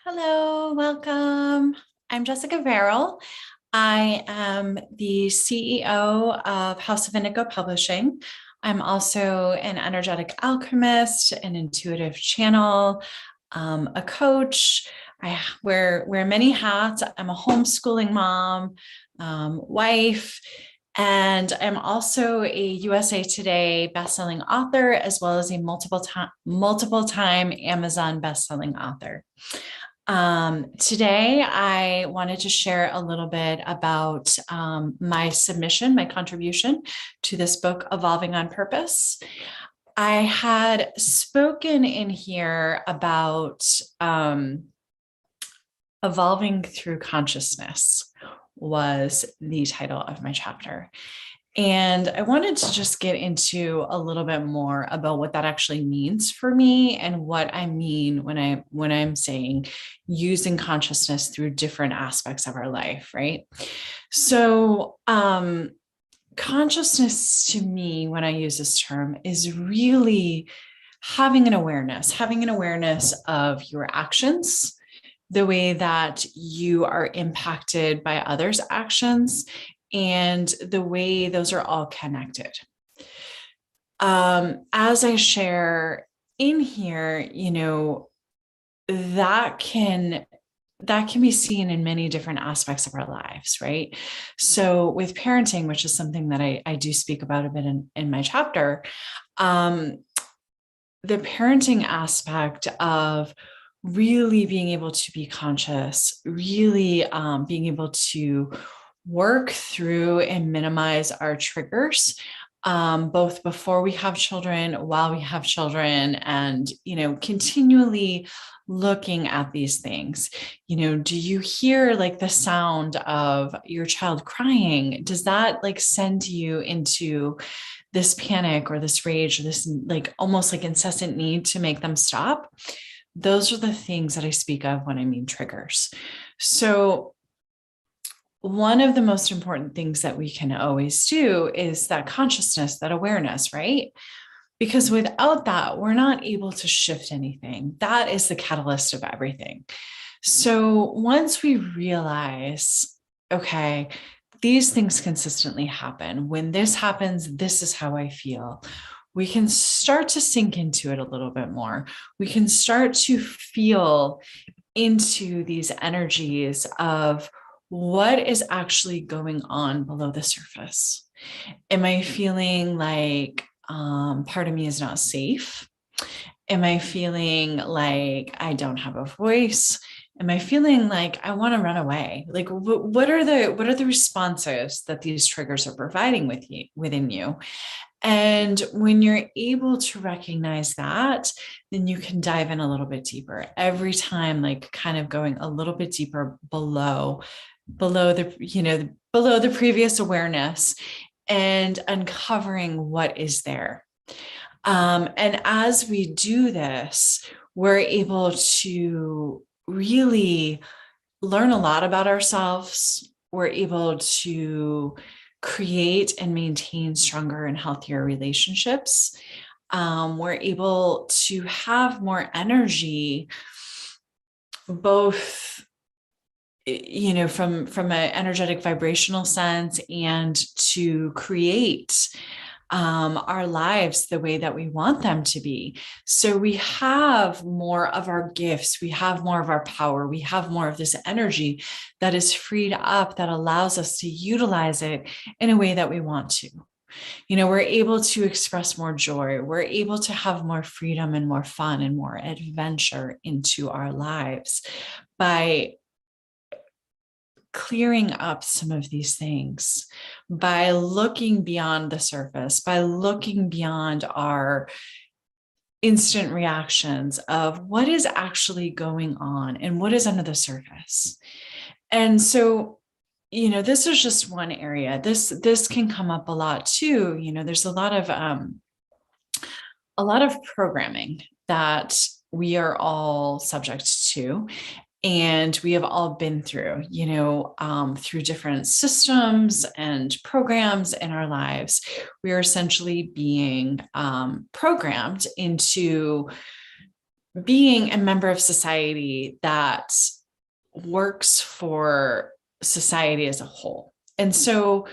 Hello, welcome. I'm Jessica Verrill. I am the CEO of House of Indigo Publishing. I'm also an energetic alchemist, an intuitive channel, a coach. I wear many hats. I'm a homeschooling mom, wife, and I'm also a USA Today bestselling author, as well as a multiple time Amazon bestselling author. Today, I wanted to share a little bit about my submission, my contribution to this book, Evolving on Purpose. I had spoken in here about Evolving Through Consciousness was the title of my chapter. And I wanted to just get into a little bit more about what that actually means for me and what I mean when I'm saying using consciousness through different aspects of our life, right? So, consciousness to me, when I use this term, is really having an awareness of your actions, the way that you are impacted by others' actions, and the way those are all connected. As I share in here, that can be seen in many different aspects of our lives, right? So with parenting, which is something that I do speak about a bit in my chapter, the parenting aspect of really being able to be conscious, really being able to work through and minimize our triggers, both before we have children, while we have children, and, continually looking at these things. Do you hear like the sound of your child crying? Does that like send you into this panic or this rage or this like almost like incessant need to make them stop? Those are the things that I speak of when I mean triggers. So one of the most important things that we can always do is that consciousness, that awareness, right? Because without that, we're not able to shift anything. That is the catalyst of everything. So once we realize, okay, these things consistently happen. When this happens, this is how I feel. We can start to sink into it a little bit more. We can start to feel into these energies of what is actually going on below the surface. Am I feeling like part of me is not safe? Am I feeling like I don't have a voice? Am I feeling like I want to run away? Like what are the responses that these triggers are providing within you? And when you're able to recognize that, then you can dive in a little bit deeper every time, like kind of going a little bit deeper below the previous awareness and uncovering what is there. And as we do this, we're able to really learn a lot about ourselves. We're able to create and maintain stronger and healthier relationships. We're able to have more energy, both from an energetic vibrational sense, and to create our lives the way that we want them to be. So we have more of our gifts, we have more of our power, we have more of this energy that is freed up, that allows us to utilize it in a way that we want to. We're able to express more joy, we're able to have more freedom and more fun and more adventure into our lives by clearing up some of these things, by looking beyond the surface, by looking beyond our instant reactions of what is actually going on and what is under the surface. And so, this is just one area. This can come up a lot too. There's a lot of programming that we are all subject to. And we have all been through, through different systems and programs in our lives. We are essentially being programmed into being a member of society that works for society as a whole. And so,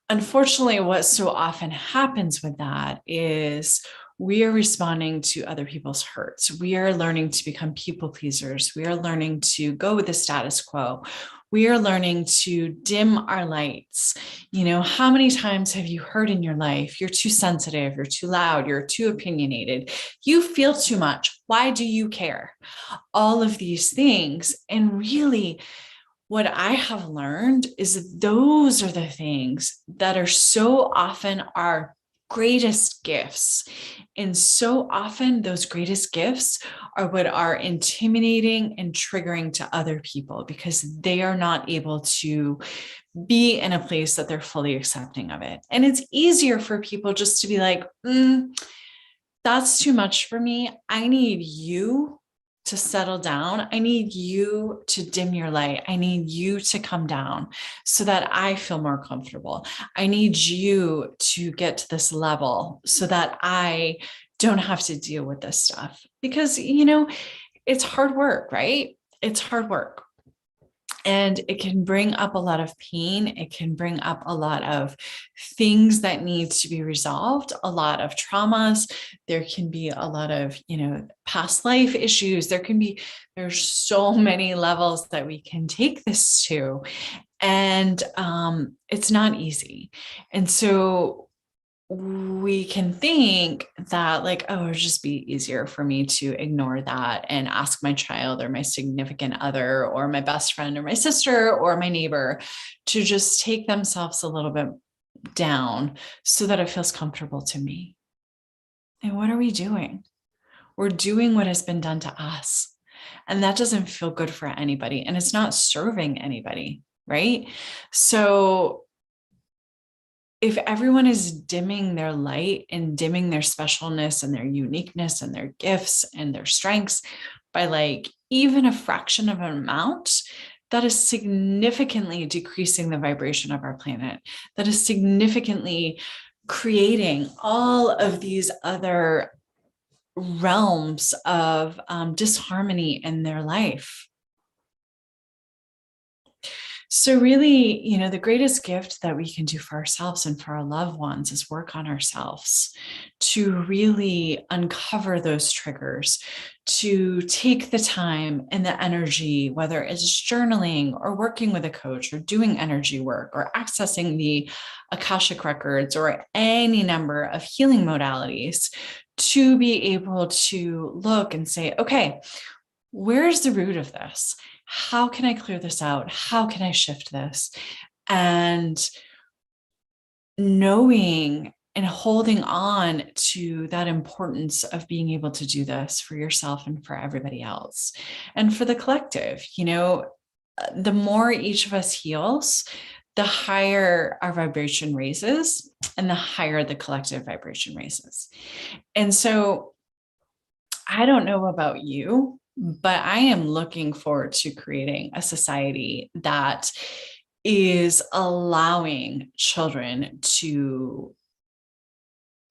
unfortunately, what so often happens with that is we are responding to other people's hurts. We are learning to become people pleasers. We are learning to go with the status quo. We are learning to dim our lights. You know, how many times have you heard in your life, you're too sensitive, you're too loud, you're too opinionated, you feel too much. Why do you care? All of these things. And really, what I have learned is those are the things that are so often our greatest gifts. And so often those greatest gifts are what are intimidating and triggering to other people because they are not able to be in a place that they're fully accepting of it. And it's easier for people just to be like, that's too much for me. I need you to settle down. I need you to dim your light. I need you to come down so that I feel more comfortable. I need you to get to this level so that I don't have to deal with this stuff. Because, you know, it's hard work, right? It's hard work. And it can bring up a lot of pain. It can bring up a lot of things that need to be resolved, a lot of traumas. There can be a lot of, you know, past life issues. There's so many levels that we can take this to. And it's not easy. And so we can think that like, oh, it'd just be easier for me to ignore that and ask my child or my significant other or my best friend or my sister or my neighbor to just take themselves a little bit down so that it feels comfortable to me. And what are we doing? We're doing what has been done to us. And that doesn't feel good for anybody. And it's not serving anybody, right? So if everyone is dimming their light and dimming their specialness and their uniqueness and their gifts and their strengths by like even a fraction of an amount, that is significantly decreasing the vibration of our planet. That is significantly creating all of these other realms of disharmony in their life. So really, you know, the greatest gift that we can do for ourselves and for our loved ones is work on ourselves to really uncover those triggers, to take the time and the energy, whether it's journaling or working with a coach or doing energy work or accessing the Akashic records or any number of healing modalities, to be able to look and say, okay, where's the root of this? How can I clear this out? How can I shift this? And knowing and holding on to that importance of being able to do this for yourself and for everybody else and for the collective. You know, the more each of us heals, the higher our vibration raises and the higher the collective vibration raises. And so I don't know about you, but I am looking forward to creating a society that is allowing children to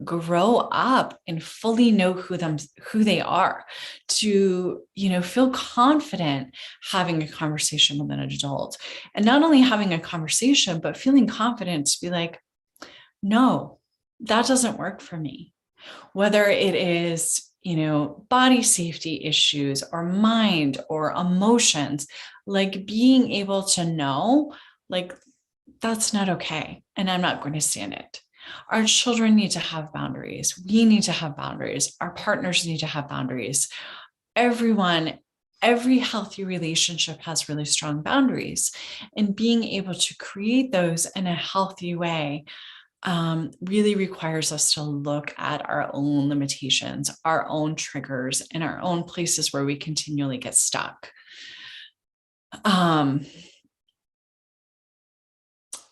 grow up and fully know who they are, to, you know, feel confident having a conversation with an adult, and not only having a conversation, but feeling confident to be like, no, that doesn't work for me. Whether it is, you know, body safety issues or mind or emotions, like being able to know, like, that's not okay. And I'm not going to stand it. Our children need to have boundaries. We need to have boundaries. Our partners need to have boundaries. Everyone, every healthy relationship has really strong boundaries. And being able to create those in a healthy way really requires us to look at our own limitations, our own triggers, and our own places where we continually get stuck.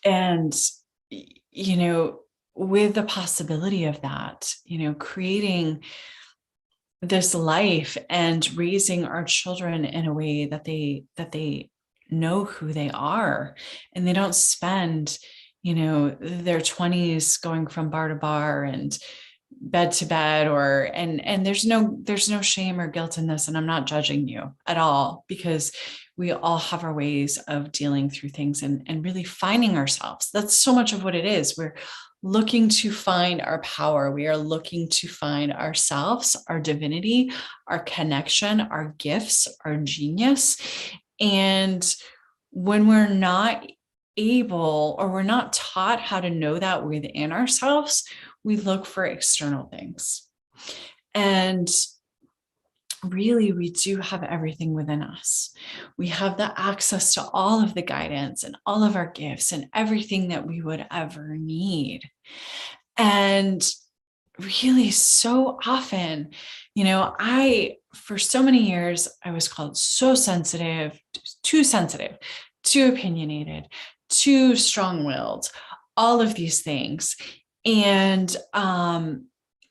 And, you know, with the possibility of that, you know, creating this life and raising our children in a way that they know who they are, and they don't spend, you know, their 20s going from bar to bar and bed to bed, and there's no shame or guilt in this. And I'm not judging you at all, because we all have our ways of dealing through things and really finding ourselves. That's so much of what it is. We're looking to find our power. We are looking to find ourselves, our divinity, our connection, our gifts, our genius. And when we're not able, or we're not taught how to know that within ourselves, we look for external things. And really, we do have everything within us. We have the access to all of the guidance and all of our gifts and everything that we would ever need. And really, so often, for so many years, I was called so sensitive, too opinionated, too strong-willed, all of these things. And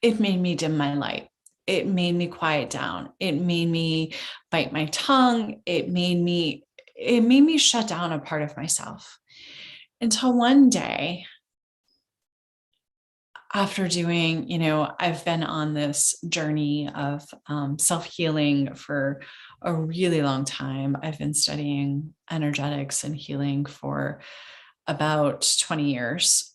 it made me dim my light. It made me quiet down. It made me bite my tongue. It made me shut down a part of myself. Until one day, after doing, I've been on this journey of self-healing for a really long time. I've been studying energetics and healing for about 20 years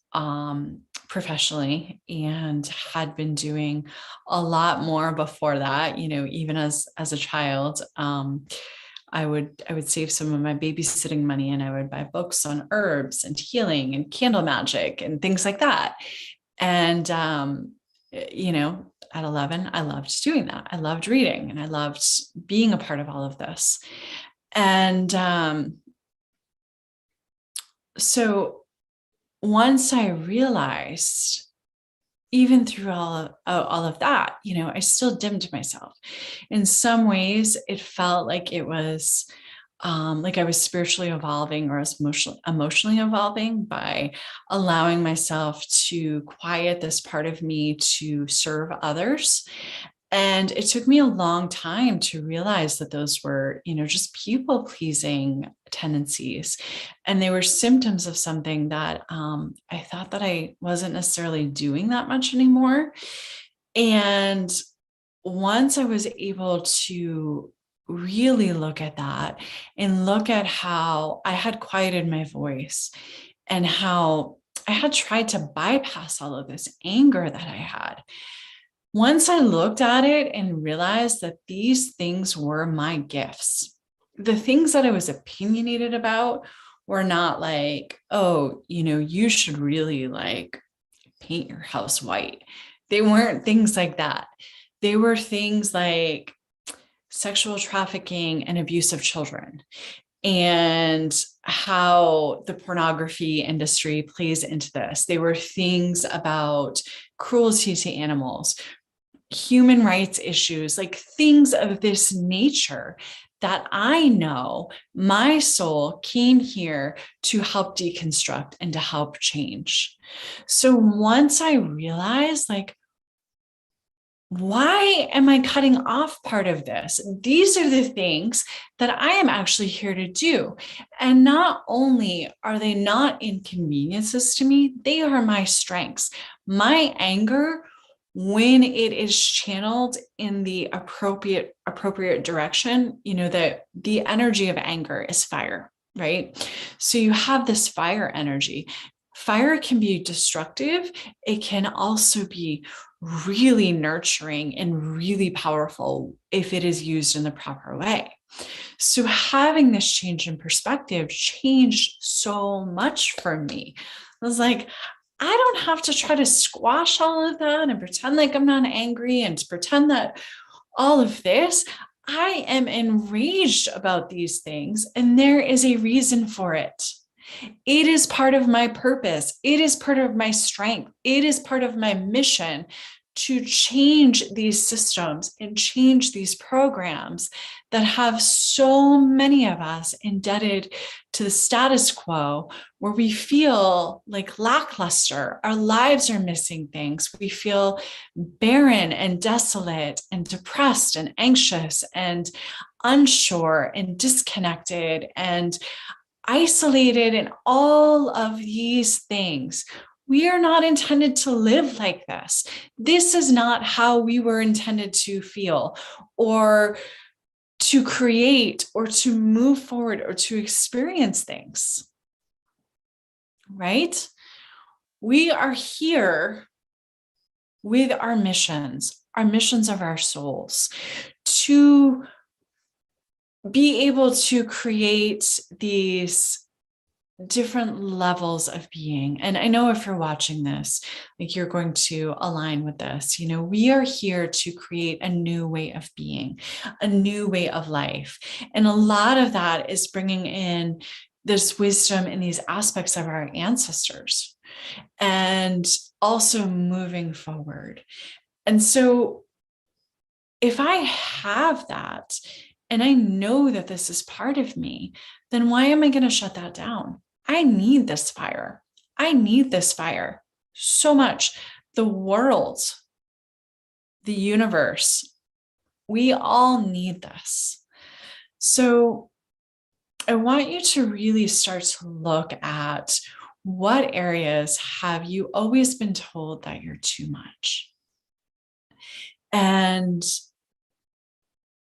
professionally, and had been doing a lot more before that. Even as a child, I would save some of my babysitting money, and I would buy books on herbs and healing and candle magic and things like that. And at 11, I loved doing that. I loved reading, and I loved being a part of all of this. And so once I realized, even through all of that, I still dimmed myself. In some ways, it felt like it was like I was spiritually evolving, or I was emotionally evolving, by allowing myself to quiet this part of me to serve others. And it took me a long time to realize that those were, just people-pleasing tendencies. And they were symptoms of something that I thought that I wasn't necessarily doing that much anymore. And once I was able to really look at that, and look at how I had quieted my voice, and how I had tried to bypass all of this anger that I had. Once I looked at it and realized that these things were my gifts, the things that I was opinionated about were not like, oh, you should really paint your house white. They weren't things like that. They were things like sexual trafficking and abuse of children, and how the pornography industry plays into this. They were things about cruelty to animals, human rights issues, like things of this nature that I know my soul came here to help deconstruct and to help change. So once I realized, why am I cutting off part of this? These are the things that I am actually here to do. And not only are they not inconveniences to me, they are my strengths. My anger, when it is channeled in the appropriate direction, that the energy of anger is fire, right? So you have this fire energy. Fire can be destructive. It can also be really nurturing and really powerful if it is used in the proper way. So having this change in perspective changed so much for me. I was like, I don't have to try to squash all of that and pretend like I'm not angry, and to pretend that all of this, I am enraged about these things, and there is a reason for it. It is part of my purpose. It is part of my strength. It is part of my mission to change these systems and change these programs that have so many of us indebted to the status quo, where we feel like lackluster. Our lives are missing things. We feel barren and desolate and depressed and anxious and unsure and disconnected and isolated, and all of these things We are not intended to live like this. This is not how we were intended to feel or to create or to move forward or to experience things, right? We are here with our missions of our souls, to be able to create these different levels of being. And I know if you're watching this, like, you're going to align with this. We are here to create a new way of being, a new way of life. And a lot of that is bringing in this wisdom and these aspects of our ancestors, and also moving forward. And so if I have that, and I know that this is part of me, then why am I going to shut that down? I need this fire. I need this fire so much. The world, the universe, we all need this. So I want you to really start to look at, what areas have you always been told that you're too much? And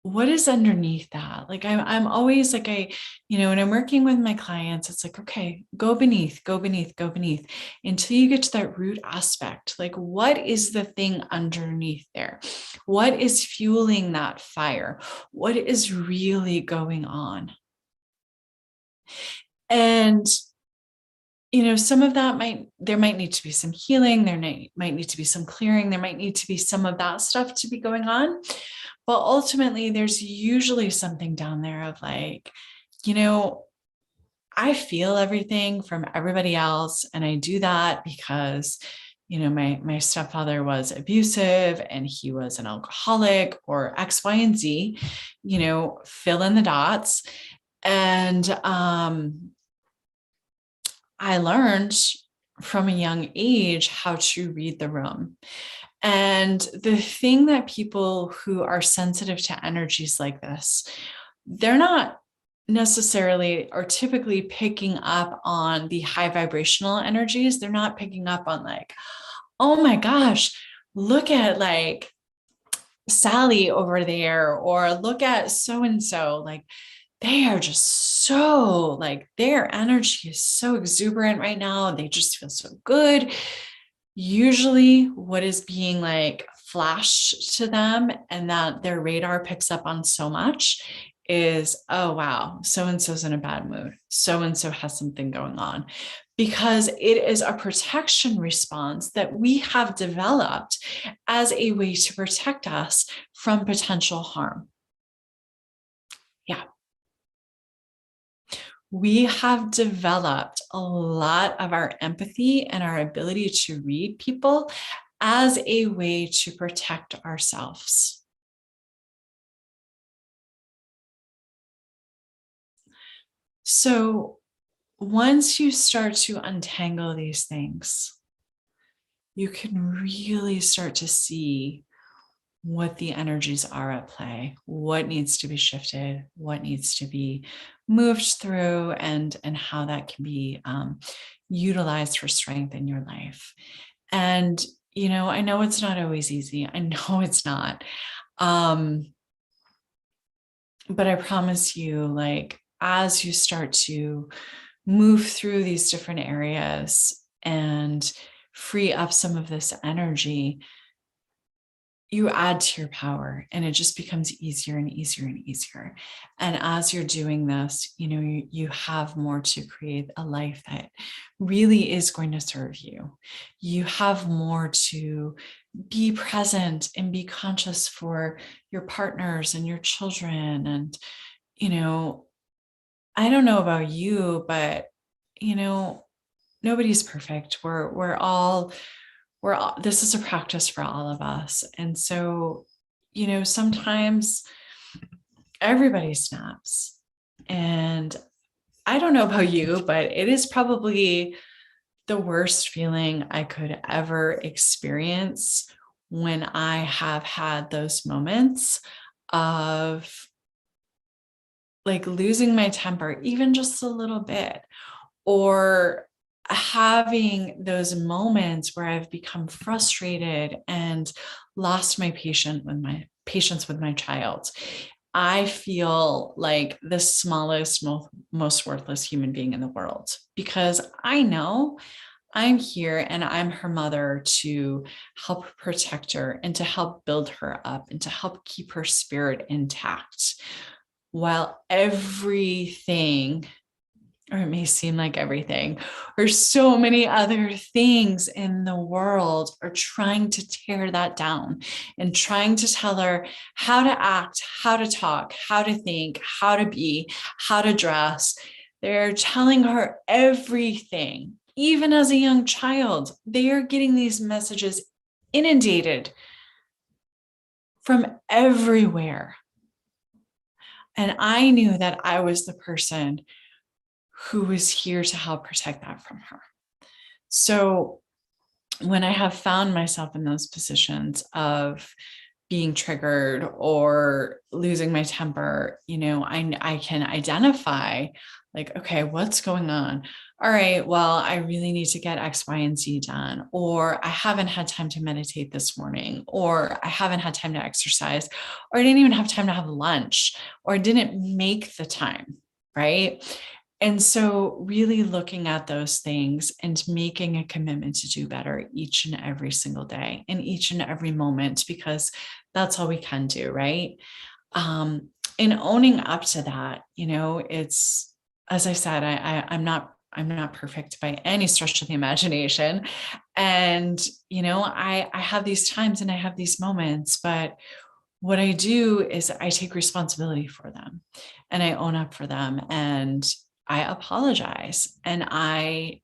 what is underneath that? Like, I'm always like, when I'm working with my clients, it's like, okay, go beneath, until you get to that root aspect. Like, what is the thing underneath there? What is fueling that fire? What is really going on? And some of that there might need to be some healing, there might need to be some clearing, there might need to be some of that stuff to be going on. But ultimately, there's usually something down there of like, I feel everything from everybody else. And I do that because, my stepfather was abusive and he was an alcoholic, or X, Y, and Z, fill in the dots. And I learned from a young age how to read the room. And the thing that people who are sensitive to energies like this, they're not necessarily or typically picking up on the high vibrational energies. They're not picking up on like, oh my gosh, look at like Sally over there, or look at so-and-so, like, they are just so, like, their energy is so exuberant right now. They just feel so good. Usually what is being like flashed to them, and that their radar picks up on so much, is, oh, wow, so-and-so's in a bad mood. So-and-so has something going on, because it is a protection response that we have developed as a way to protect us from potential harm. Yeah. We have developed a lot of our empathy and our ability to read people as a way to protect ourselves. So once you start to untangle these things, you can really start to see what the energies are at play, what needs to be shifted, what needs to be moved through, and how that can be utilized for strength in your life. And, I know it's not always easy. I know it's not. But I promise you, like, as you start to move through these different areas and free up some of this energy, you add to your power, and it just becomes easier and easier and easier. And as you're doing this, you have more to create a life that really is going to serve you. You have more to be present and be conscious for your partners and your children. And, I don't know about you, but, nobody's perfect. This is a practice for all of us. And so, sometimes everybody snaps. And I don't know about you, but it is probably the worst feeling I could ever experience when I have had those moments of like losing my temper, even just a little bit, or having those moments where I've become frustrated and lost my patience with my child, I feel like the smallest, most worthless human being in the world, because I know I'm here and I'm her mother to help protect her and to help build her up and to help keep her spirit intact. While everything, or it may seem like everything, or so many other things in the world are trying to tear that down and trying to tell her how to act, how to talk, how to think, how to be, how to dress. They're telling her everything. Even as a young child, they are getting these messages inundated from everywhere. And I knew that I was the person who was here to help protect that from her. So when I have found myself in those positions of being triggered or losing my temper, I can identify like, okay, what's going on? All right, well, I really need to get X, Y, and Z done. Or I haven't had time to meditate this morning, or I haven't had time to exercise, or I didn't even have time to have lunch, or I didn't make the time, right? And so really looking at those things and making a commitment to do better each and every single day and each and every moment, because that's all we can do, right? In owning up to that, it's, as I said, I'm not perfect by any stretch of the imagination. And, I have these times and I have these moments, but what I do is I take responsibility for them and I own up for them and I apologize and I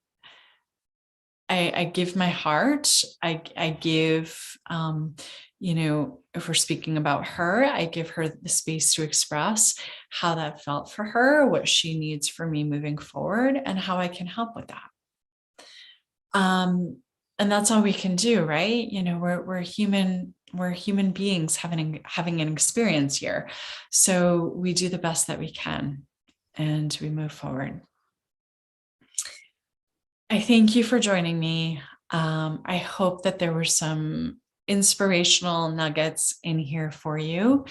give my heart. I give, if we're speaking about her, I give her the space to express how that felt for her, what she needs for me moving forward, and how I can help with that. And that's all we can do, right? We're human beings having an experience here. So we do the best that we can and we move forward. I thank you for joining me. I hope that there were some inspirational nuggets in here for you.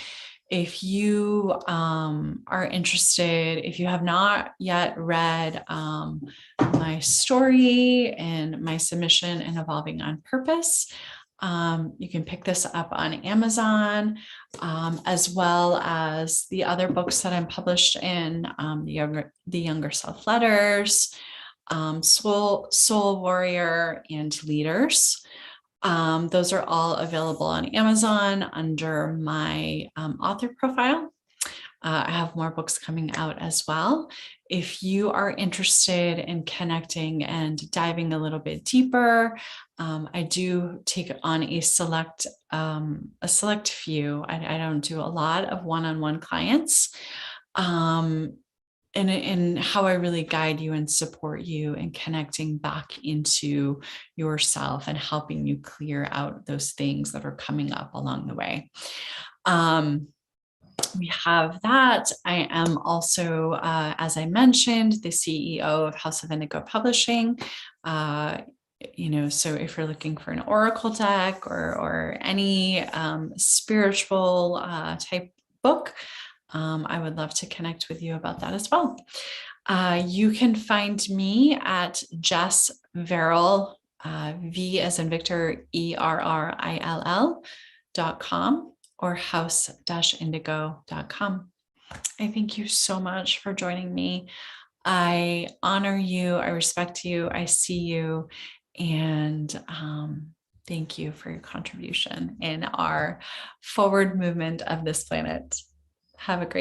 If you are interested, if you have not yet read my story and my submission in Evolving on Purpose, you can pick this up on Amazon, as well as the other books that I'm published in, the Younger Self Letters, Soul Warrior, and Leaders. Those are all available on Amazon under my author profile. I have more books coming out as well. If you are interested in connecting and diving a little bit deeper, I do take on a select few. I don't do a lot of one-on-one clients. And how I really guide you and support you in connecting back into yourself and helping you clear out those things that are coming up along the way. We have that. I am also, as I mentioned, the CEO of House of Indigo Publishing. So if you're looking for an oracle deck or any spiritual type book, I would love to connect with you about that as well. You can find me at Jess Verrill, V as in Victor, ERRILL.com or house-indigo.com. I thank you so much for joining me. I honor you. I respect you. I see you. And thank you for your contribution in our forward movement of this planet. Have a great